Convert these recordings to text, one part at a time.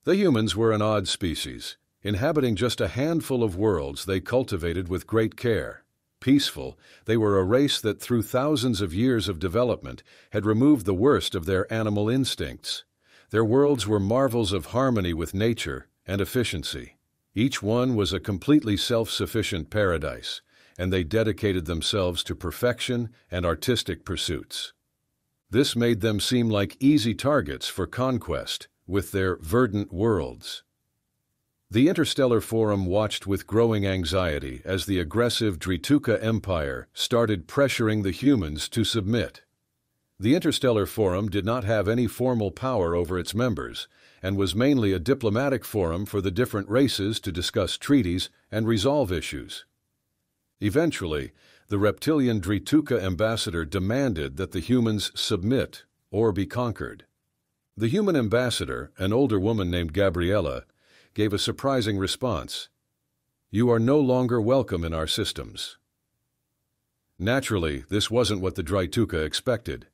The humans were an odd species, inhabiting just a handful of worlds they cultivated with great care. Peaceful, they were a race that through thousands of years of development had removed the worst of their animal instincts. Their worlds were marvels of harmony with nature and efficiency. Each one was a completely self-sufficient paradise, and they dedicated themselves to perfection and artistic pursuits. This made them seem like easy targets for conquest with their verdant worlds. The Interstellar Forum watched with growing anxiety as the aggressive Drituka Empire started pressuring the humans to submit. The Interstellar Forum did not have any formal power over its members and was mainly a diplomatic forum for the different races to discuss treaties and resolve issues. Eventually, the reptilian Drituka ambassador demanded that the humans submit or be conquered. The human ambassador, an older woman named Gabriella, gave a surprising response. "You are no longer welcome in our systems." Naturally, this wasn't what the Drituka expected,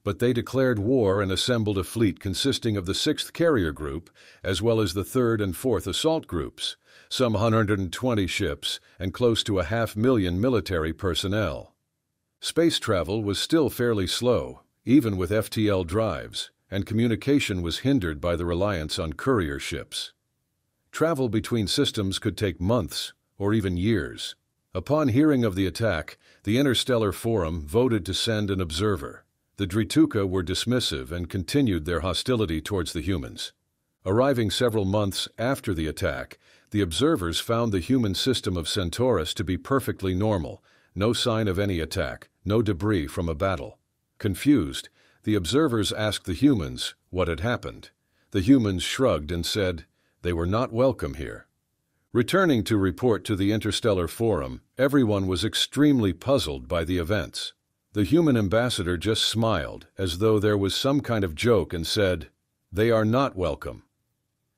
but they declared war and assembled a fleet consisting of the 6th Carrier Group, as well as the 3rd and 4th Assault Groups, some 120 ships, and close to 500,000 military personnel. Space travel was still fairly slow, even with FTL drives, and communication was hindered by the reliance on courier ships. Travel between systems could take months or even years. Upon hearing of the attack, the Interstellar Forum voted to send an observer. The Drituka were dismissive and continued their hostility towards the humans. Arriving several months after the attack, the observers found the human system of Centaurus to be perfectly normal, no sign of any attack, no debris from a battle. Confused, the observers asked the humans what had happened. The humans shrugged and said they were not welcome here. Returning to report to the Interstellar Forum, everyone was extremely puzzled by the events. The human ambassador just smiled, as though there was some kind of joke, and said, "They are not welcome."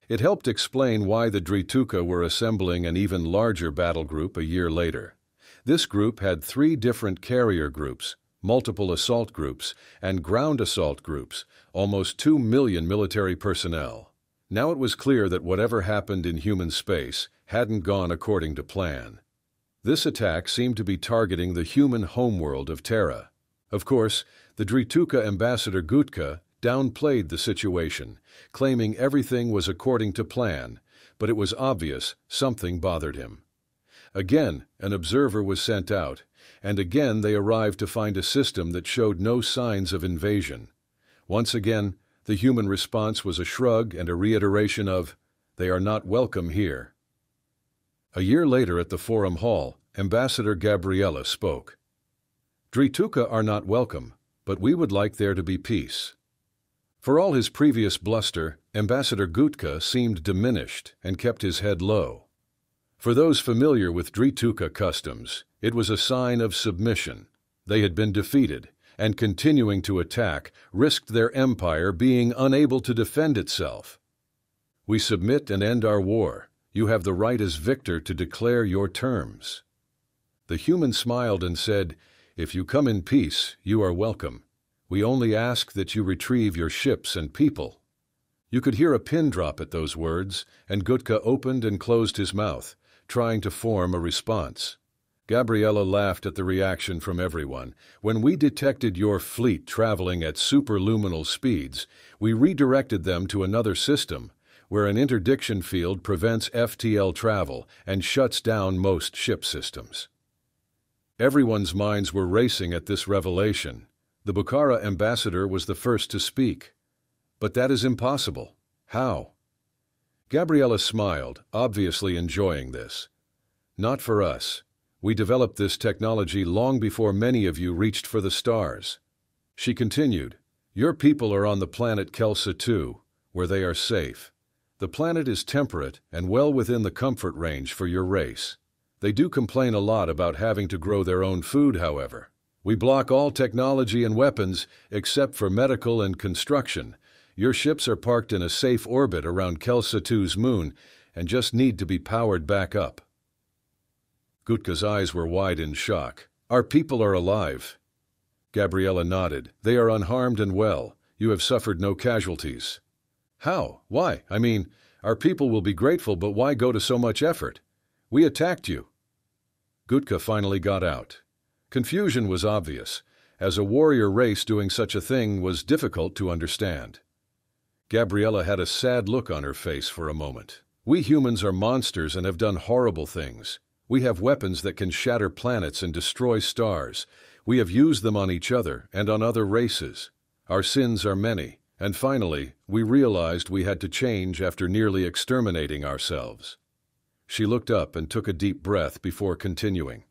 It helped explain why the Drituka were assembling an even larger battle group a year later. This group had 3 different carrier groups, multiple assault groups, and ground assault groups, almost 2 million military personnel. Now it was clear that whatever happened in human space hadn't gone according to plan. This attack seemed to be targeting the human homeworld of Terra. Of course, the Drituka ambassador Gutka downplayed the situation, claiming everything was according to plan, but it was obvious something bothered him. Again, an observer was sent out, and again they arrived to find a system that showed no signs of invasion. Once again, the human response was a shrug and a reiteration of, "They are not welcome here." A year later at the Forum Hall, Ambassador Gabriella spoke. "Drituka are not welcome, but we would like there to be peace." For all his previous bluster, Ambassador Gutka seemed diminished and kept his head low. For those familiar with Drituka customs, it was a sign of submission. They had been defeated, and continuing to attack risked their empire being unable to defend itself. "We submit and end our war. You have the right as victor to declare your terms." The human smiled and said, "If you come in peace, you are welcome. We only ask that you retrieve your ships and people." You could hear a pin drop at those words, and Gutka opened and closed his mouth, trying to form a response. Gabriella laughed at the reaction from everyone. "When we detected your fleet traveling at superluminal speeds, we redirected them to another system, where an interdiction field prevents FTL travel and shuts down most ship systems." Everyone's minds were racing at this revelation. The Bukhara ambassador was the first to speak. "But that is impossible. How?" Gabriella smiled, obviously enjoying this. "Not for us. We developed this technology long before many of you reached for the stars." She continued, "Your people are on the planet Kelsa II, where they are safe. The planet is temperate and well within the comfort range for your race. They do complain a lot about having to grow their own food, however. We block all technology and weapons except for medical and construction. Your ships are parked in a safe orbit around Kelsa II's moon and just need to be powered back up." Gutka's eyes were wide in shock. "Our people are alive." Gabriella nodded. "They are unharmed and well. You have suffered no casualties." "How? Why? I mean, Our people will be grateful, but why go to so much effort? We attacked you." Gutka finally got out. Confusion was obvious, as a warrior race doing such a thing was difficult to understand. Gabriella had a sad look on her face for a moment. "We humans are monsters and have done horrible things. We have weapons that can shatter planets and destroy stars. We have used them on each other and on other races. Our sins are many, and finally, we realized we had to change after nearly exterminating ourselves." She looked up and took a deep breath before continuing.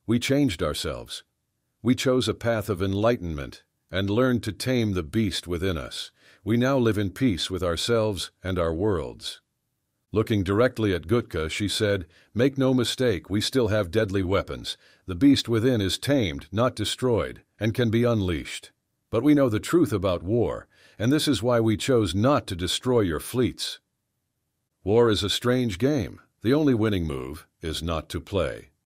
"We changed ourselves. We chose a path of enlightenment and learned to tame the beast within us. We now live in peace with ourselves and our worlds." Looking directly at Gutka, she said, "Make no mistake, we still have deadly weapons. The beast within is tamed, not destroyed, and can be unleashed. But we know the truth about war, and this is why we chose not to destroy your fleets. War is a strange game. The only winning move is not to play."